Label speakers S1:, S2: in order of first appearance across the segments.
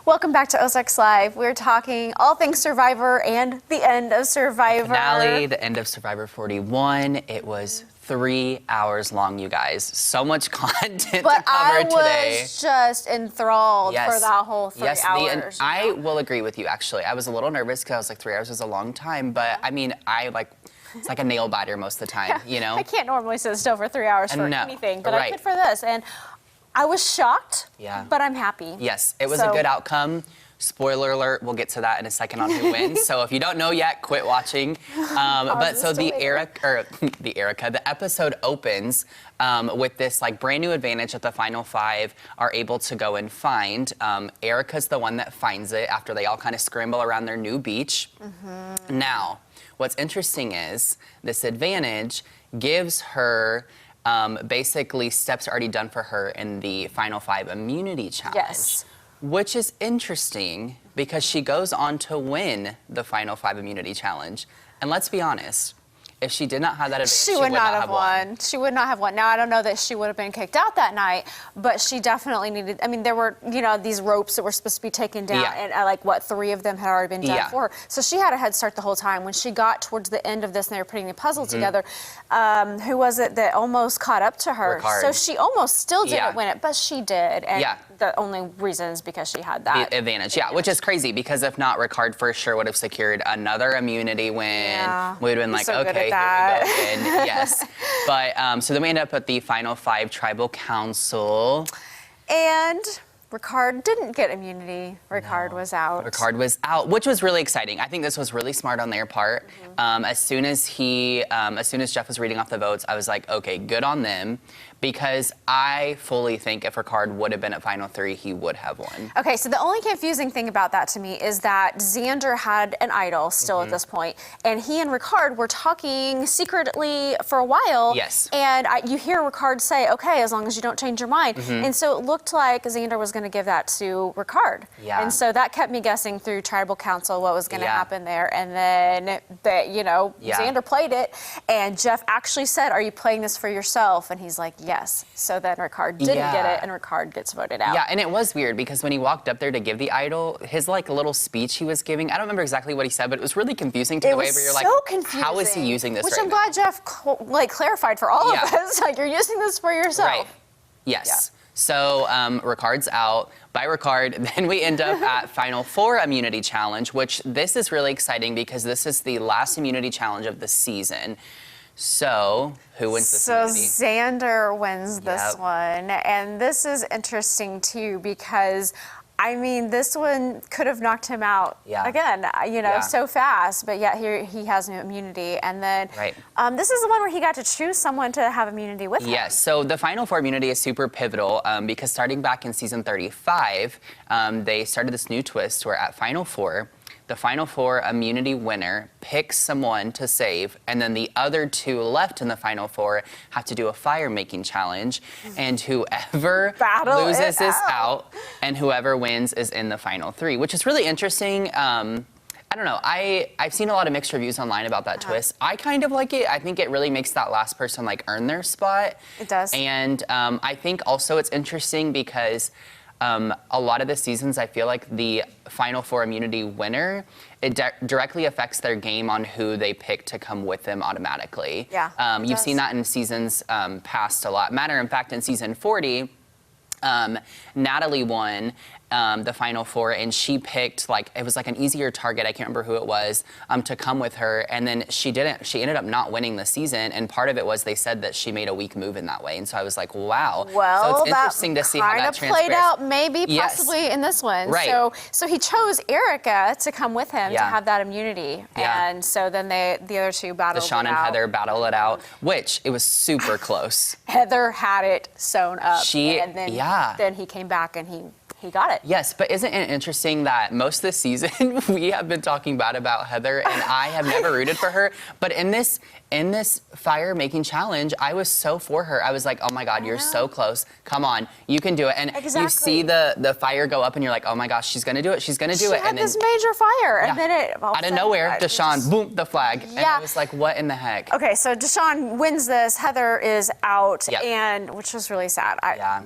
S1: Welcome back to OSX Live. We're talking all things Survivor and the end of Survivor.
S2: The finale, the end of Survivor 41. It was 3 hours long, you guys. So much content to cover today.
S1: But I was just enthralled for that whole 3 hours.
S2: I will agree with you, actually. I was a little nervous because I was like, 3 hours is a long time. But, I mean, it's like a nail biter most of the time, you know?
S1: I can't normally sit still for 3 hours for anything, but I could for this. And I was shocked, but I'm happy.
S2: Yes, it was a good outcome. Spoiler alert, we'll get to that in a second on who wins. So if you don't know yet, quit watching. But so the episode opens with this like brand new advantage that the final five are able to go and find. Erika's the one that finds it after they all kind of scramble around their new beach. Now, what's interesting is this advantage gives her basically steps already done for her in the Final Five immunity challenge.
S1: Yes.
S2: Which is interesting because she goes on to win the Final Five immunity challenge. And let's be honest, if she did not have that advantage,
S1: she would not have won. She would not have won. Now, I don't know that she would have been kicked out that night, but she definitely needed, I mean, there were, these ropes that were supposed to be taken down, and like, what, 3 of them had already been done for her. So she had a head start the whole time. When she got towards the end of this and they were putting the puzzle together, who was it that almost caught up to her?
S2: Ricard.
S1: So she almost still didn't win it, but she did. And the only reason is because she had that
S2: advantage. Which is crazy because if not, Ricard for sure would have secured another immunity win. We would have been like, okay, here we go. Yes, but so then we end up at the Final Five Tribal Council.
S1: And Ricard didn't get immunity. Ricard was out.
S2: Ricard was out, which was really exciting. I think this was really smart on their part. As soon as Jeff was reading off the votes, I was like, okay, good on them. Because I fully think if Ricard would have been at Final 3, he would have won.
S1: Okay, so the only confusing thing about that to me is that Xander had an idol still at this point, and he and Ricard were talking secretly for a while.
S2: Yes.
S1: And you hear Ricard say, okay, as long as you don't change your mind. And so it looked like Xander was going to give that to Ricard. And so that kept me guessing through Tribal Council what was going to happen there. And then, Xander played it, and Jeff actually said, are you playing this for yourself? And he's like, yes. So then Ricard didn't get it, and Ricard gets voted out.
S2: Yeah, and it was weird because when he walked up there to give the idol, his like little speech he was giving, I don't remember exactly what he said, but it was really confusing to the way where you're like,
S1: confusing.
S2: How is he using this
S1: Which
S2: right
S1: I'm
S2: now?
S1: glad Jeff clarified for all of us. Like, you're using this for yourself.
S2: Right. Yes. So Ricard's out. By Ricard, then we end up at Final Four Immunity Challenge, which this is really exciting because this is the last immunity challenge of the season. So, who wins this immunity?
S1: So Xander wins this one. And this is interesting, too, because, I mean, this one could have knocked him out again, so fast. But yet here he has no immunity. And then this is the one where he got to choose someone to have immunity with him.
S2: Yes, so the Final Four immunity is super pivotal because starting back in season 35, they started this new twist where at Final Four, the Final Four immunity winner picks someone to save, and then the other 2 left in the Final Four have to do a fire-making challenge, and whoever loses is out, and whoever wins is in the Final 3, which is really interesting. I don't know. I've seen a lot of mixed reviews online about that twist. I kind of like it. I think it really makes that last person like earn their spot.
S1: It does.
S2: And I think also it's interesting because a lot of the seasons, I feel like the Final Four immunity winner, it directly affects their game on who they pick to come with them automatically. You've seen that in seasons past a lot. Matter of fact, in season 40, Natalie won the Final Four, and she picked it was like an easier target, I can't remember who it was, to come with her, and then she ended up not winning the season, and part of it was they said that she made a weak move in that way, and so I was like, wow.
S1: Well,
S2: so it's interesting to see how that
S1: played out maybe possibly in this one. So he chose Erika to come with him to have that immunity, and so then the other 2 battled
S2: Deshawn
S1: it
S2: and
S1: out.
S2: Heather battle it out, which it was super close.
S1: Heather had it sewn up, and then, then he came back and he got it.
S2: Yes, but isn't it interesting that most of the season we have been talking bad about Heather, and I have never rooted for her, but in this fire making challenge, I was so for her. I was like, oh my God, you're so close. Come on, you can do it. And you see the fire go up, and you're like, oh my gosh, she's gonna do it. She's gonna do it.
S1: She had this major fire, and then it
S2: out of nowhere, Deshawn, boom, the flag, and I was like, what in the heck?
S1: Okay, so Deshawn wins this. Heather is out, and which was really sad.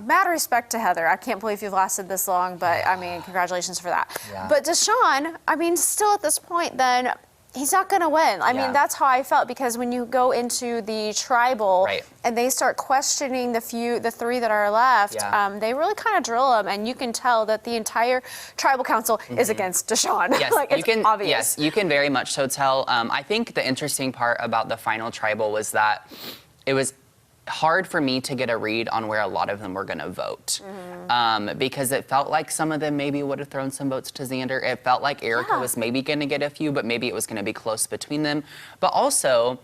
S1: Mad respect to Heather. I can't believe you've lasted this this long, but I mean, congratulations for that.
S2: Yeah.
S1: But Deshaun, I mean, still at this point, then he's not going to win. I mean, that's how I felt, because when you go into the tribal and they start questioning the three that are left, they really kind of drill him, and you can tell that the entire tribal council is against Deshaun.
S2: Yes,
S1: like, it's obvious.
S2: Yes, you can very much so tell. I think the interesting part about the final tribal was that it was hard for me to get a read on where a lot of them were going to vote, because it felt like some of them maybe would have thrown some votes to Xander. It felt like Erika was maybe going to get a few, but maybe it was going to be close between them. But also,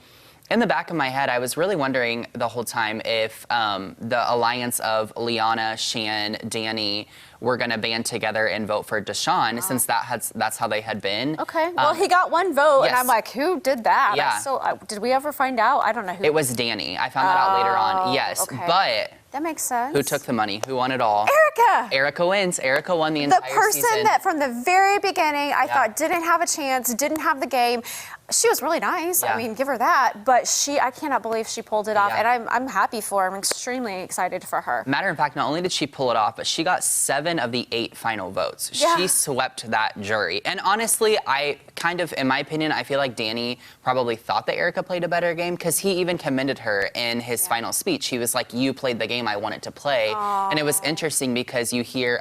S2: in the back of my head, I was really wondering the whole time if the alliance of Liana, Shan, Danny were going to band together and vote for Deshaun, since that's how they had been.
S1: Okay. Well, he got one vote, and I'm like, who did that? Yeah. Did we ever find out? I don't know who.
S2: It was Danny. I found that out later on. Yes.
S1: Okay.
S2: But
S1: that makes sense.
S2: who took the money? Who won it all?
S1: Erika.
S2: Erika wins. Erika won the entire season.
S1: The person that from the very beginning I thought didn't have a chance, didn't have the game. She was really nice. I mean, give her that. But I cannot believe she pulled it off. And I'm happy for her. I'm extremely excited for her.
S2: Matter of fact, not only did she pull it off, but she got 7 of the 8 final votes.
S1: Yeah.
S2: She swept that jury. And honestly, I kind of, in my opinion, I feel like Danny probably thought that Erika played a better game, because he even commended her in his final speech. He was like, you played the game I wanted to play.
S1: Aww.
S2: And it was interesting because you hear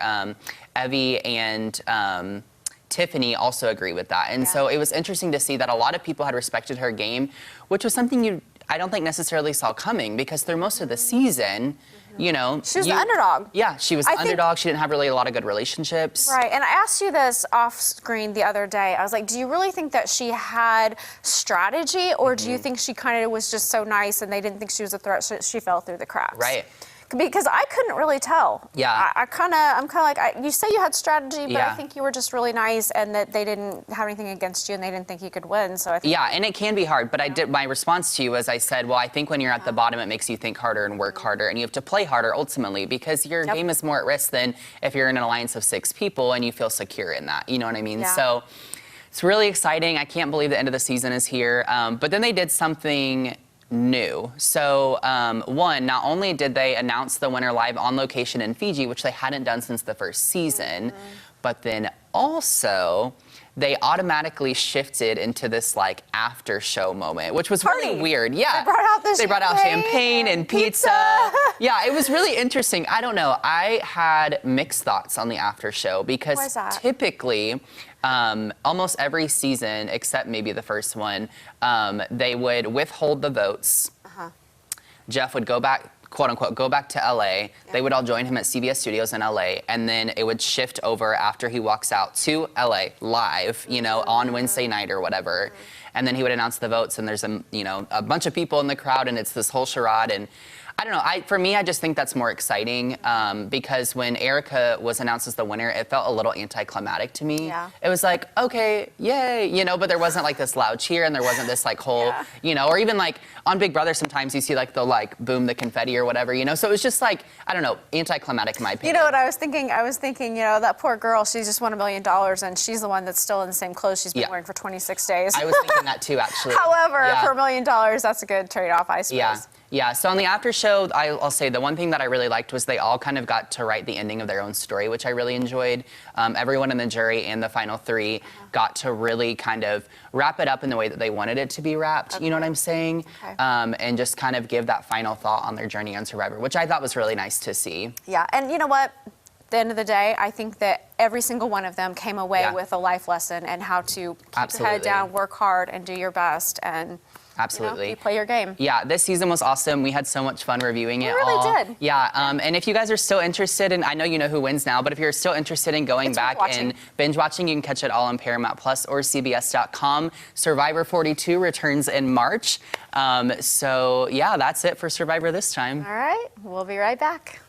S2: Evie and Tiffany also agree with that. And so it was interesting to see that a lot of people had respected her game, which was something I don't think necessarily saw coming, because through most of the season, you know.
S1: She was the underdog.
S2: Yeah, she was the underdog. She didn't have really a lot of good relationships.
S1: Right, and I asked you this off screen the other day. I was like, do you really think that she had strategy, or do you think she kind of was just so nice and they didn't think she was a threat, so she fell through the cracks?
S2: Right.
S1: Because I couldn't really tell.
S2: Yeah.
S1: I'm kind of like, you say you had strategy, but I think you were just really nice, and that they didn't have anything against you, and they didn't think you could win. So I think.
S2: Yeah, and it can be hard, but my response to you was I said, well, I think when you're at the bottom, it makes you think harder and work harder, and you have to play harder ultimately, because your game is more at risk than if you're in an alliance of 6 people and you feel secure in that. You know what I mean?
S1: Yeah.
S2: So it's really exciting. I can't believe the end of the season is here. But then they did something new. So one, not only did they announce the winner live on location in Fiji, which they hadn't done since the first season, but then also they automatically shifted into this like after show moment, which was really weird. Yeah.
S1: They brought out
S2: champagne and pizza. Yeah, it was really interesting. I don't know. I had mixed thoughts on the after show, because typically almost every season, except maybe the first one, they would withhold the votes. Jeff would go back, quote unquote, go back to LA. They would all join him at CBS Studios in LA, and then it would shift over after he walks out to LA live, you know, on Wednesday night or whatever. And then he would announce the votes, and there's a bunch of people in the crowd, and it's this whole charade. And I don't know. For me, I just think that's more exciting, because when Erika was announced as the winner, it felt a little anticlimactic to me.
S1: Yeah.
S2: It was like, okay, yay, you know, but there wasn't like this loud cheer, and there wasn't this like whole, you know, or even like on Big Brother, sometimes you see like the like boom, the confetti or whatever, you know. So it was just like, I don't know, anticlimactic in my opinion.
S1: You know what I was thinking? I was thinking, you know, that poor girl, she just won $1 million, and she's the one that's still in the same clothes she's been wearing for 26 days.
S2: I was thinking that too, actually.
S1: However, for $1 million, that's a good trade-off, I suppose.
S2: Yeah. Yeah, so on the after show, I'll say the one thing that I really liked was they all kind of got to write the ending of their own story, which I really enjoyed. Everyone in the jury and the final 3 got to really kind of wrap it up in the way that they wanted it to be wrapped, you know what I'm saying? And just kind of give that final thought on their journey on Survivor, which I thought was really nice to see.
S1: Yeah, and you know what? At the end of the day, I think that every single one of them came away with a life lesson and how to keep your head down, work hard, and do your best, and
S2: Absolutely.
S1: You play your game.
S2: Yeah, this season was awesome. We had so much fun reviewing it all.
S1: We really did.
S2: Yeah, and if you guys are still interested, and I know you know who wins now, but if you're still interested in going back and binge watching, you can catch it all on Paramount Plus or CBS.com. Survivor 42 returns in March. So yeah, that's it for Survivor this time.
S1: All right, we'll be right back.